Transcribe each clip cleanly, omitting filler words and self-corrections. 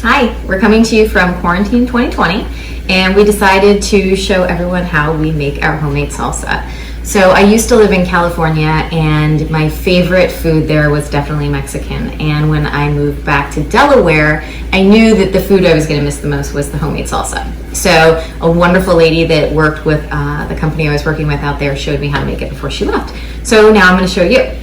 Hi, we're coming to you from Quarantine 2020, and we decided to show everyone how we make our homemade salsa. So I used to live in California, and my favorite food there was definitely Mexican. And when I moved back to Delaware, I knew that the food I was going to miss the most was the homemade salsa. So a wonderful lady that worked with the company I was working with out there showed me how to make it before she left. So now I'm going to show you.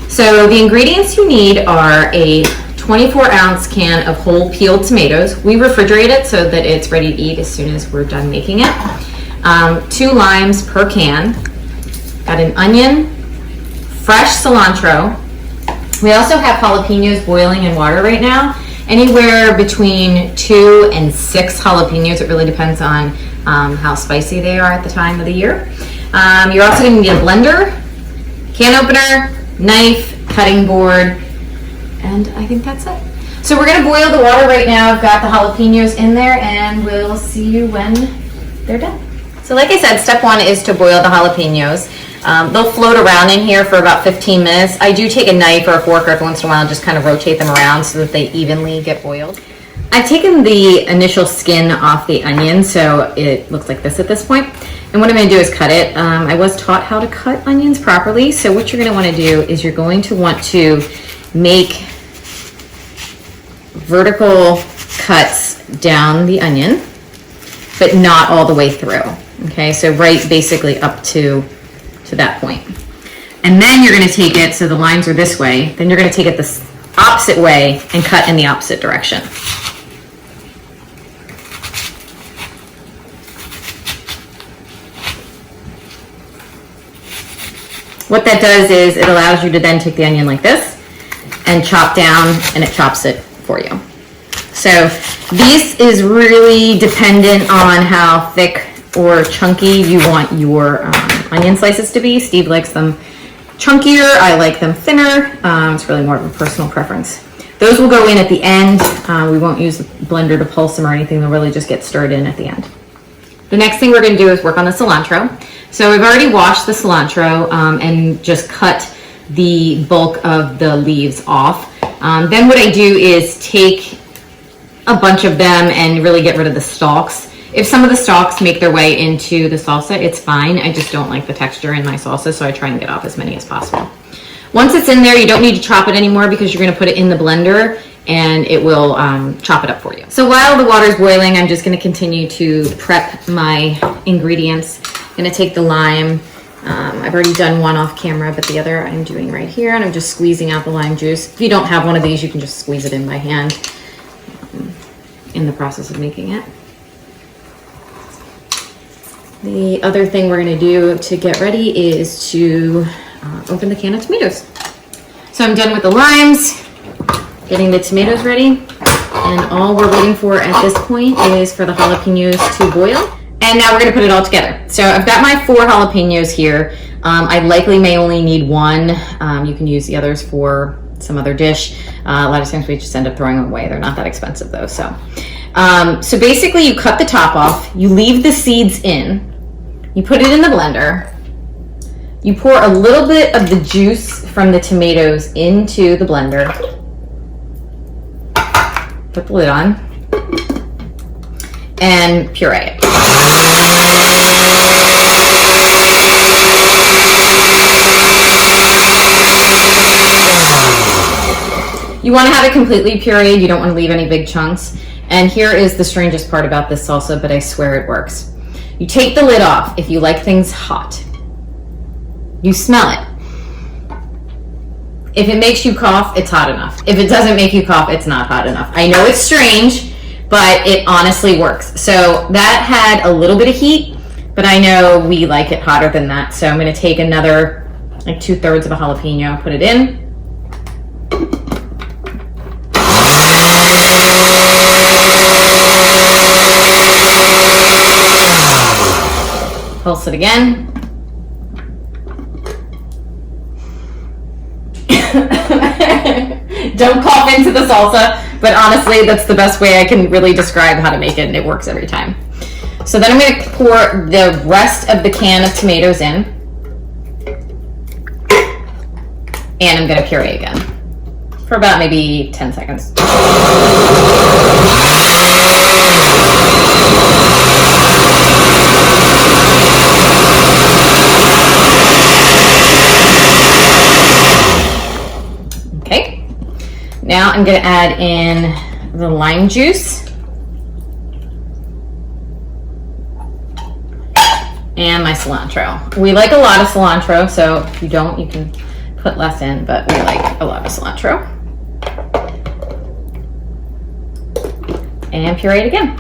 So the ingredients you need are a 24-ounce can of whole peeled tomatoes. We refrigerate it so that it's ready to eat as soon as we're done making it. 2 limes per can. Got an onion, fresh cilantro. We also have jalapeños boiling in water right now. Anywhere between 2 and 6 jalapeños. It really depends on how spicy they are at the time of the year. You're also going to need a blender, can opener, knife, cutting board, and I think that's it. So we're going to boil the water right now. I've got the jalapeños in there, and we'll see you when they're done. So like I said, step 1 is to boil the jalapeños. They'll float around in here for about 15 minutes. I do take a knife or a fork every once in a while and just kind of rotate them around so that they evenly get boiled. I've taken the initial skin off the onion, so it looks like this at this point. And what I'm going to do is cut it. I was taught how to cut onions properly, so what you're going to want to do is you're going to want to make vertical cuts down the onion, but not all the way through. Okay, so right basically up to that point. And then you're going to take it, so the lines are this way, then you're going to take it the opposite way and cut in the opposite direction. What that does is it allows you to then take the onion like this and chop down, and it chops it for you. So this is really dependent on how thick or chunky you want your onion slices to be. Steve likes them chunkier, I like them thinner. It's really more of a personal preference. Those will go in at the end. We won't use the blender to pulse them or anything. They'll really just get stirred in at the end. The next thing we're going to do is work on the cilantro. So I've already washed the cilantro and just cut the bulk of the leaves off. Then what I do is take a bunch of them and really get rid of the stalks. If some of the stalks make their way into the salsa, it's fine. I just don't like the texture in my salsa, so I try and get off as many as possible. Once it's in there, you don't need to chop it anymore because you're going to put it in the blender and it will chop it up for you. So while the water is boiling, I'm just going to continue to prep my ingredients. I'm going to take the lime. I've already done one off camera, but the other I'm doing right here, and I'm just squeezing out the lime juice. If you don't have one of these, you can just squeeze it in by hand in the process of making it. The other thing we're going to do to get ready is to open the can of tomatoes. So I'm done with the limes, getting the tomatoes ready, and all we're waiting for at this point is for the jalapeños to boil. And now we're going to put it all together. So I've got my 4 jalapeños here. I likely may only need 1. You can use the others for some other dish. A lot of times we just end up throwing them away. They're not that expensive though. So basically you cut the top off, you leave the seeds in, you put it in the blender, you pour a little bit of the juice from the tomatoes into the blender, put the lid on, and puree it. You want to have it completely pureed. You don't want to leave any big chunks. And here is the strangest part about this salsa, but I swear it works. You take the lid off if you like things hot. You smell it. If it makes you cough, it's hot enough. If it doesn't make you cough, it's not hot enough. I know it's strange, but it honestly works. So that had a little bit of heat, but I know we like it hotter than that. So I'm going to take another, like 2/3 of a jalapeno, put it in. Pulse it again. Don't cough into the salsa, but honestly, that's the best way I can really describe how to make it, and it works every time. So then I'm going to pour the rest of the can of tomatoes in, and I'm going to puree again for about maybe 10 seconds. I'm gonna add in the lime juice and my cilantro. We like a lot of cilantro, so if you don't, you can put less in, but we like a lot of cilantro. And puree it again.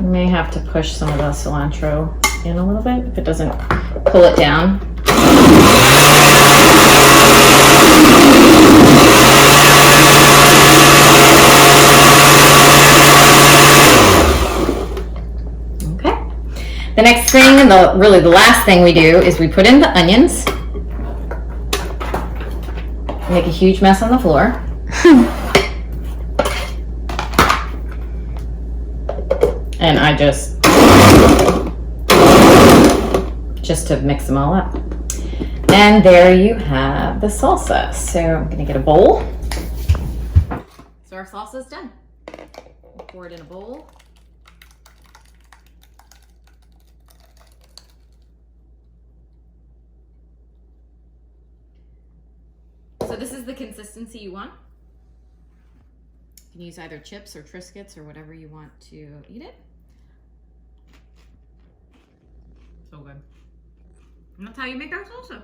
You may have to push some of the cilantro in a little bit if it doesn't pull it down. The next thing, and really the last thing we do, is we put in the onions. Make a huge mess on the floor. And I just to mix them all up. And there you have the salsa. So I'm gonna get a bowl. So our salsa is done. We'll pour it in a bowl. So this is the consistency you want. You can use either chips or Triscuits or whatever you want to eat it. So good. And that's how you make our salsa.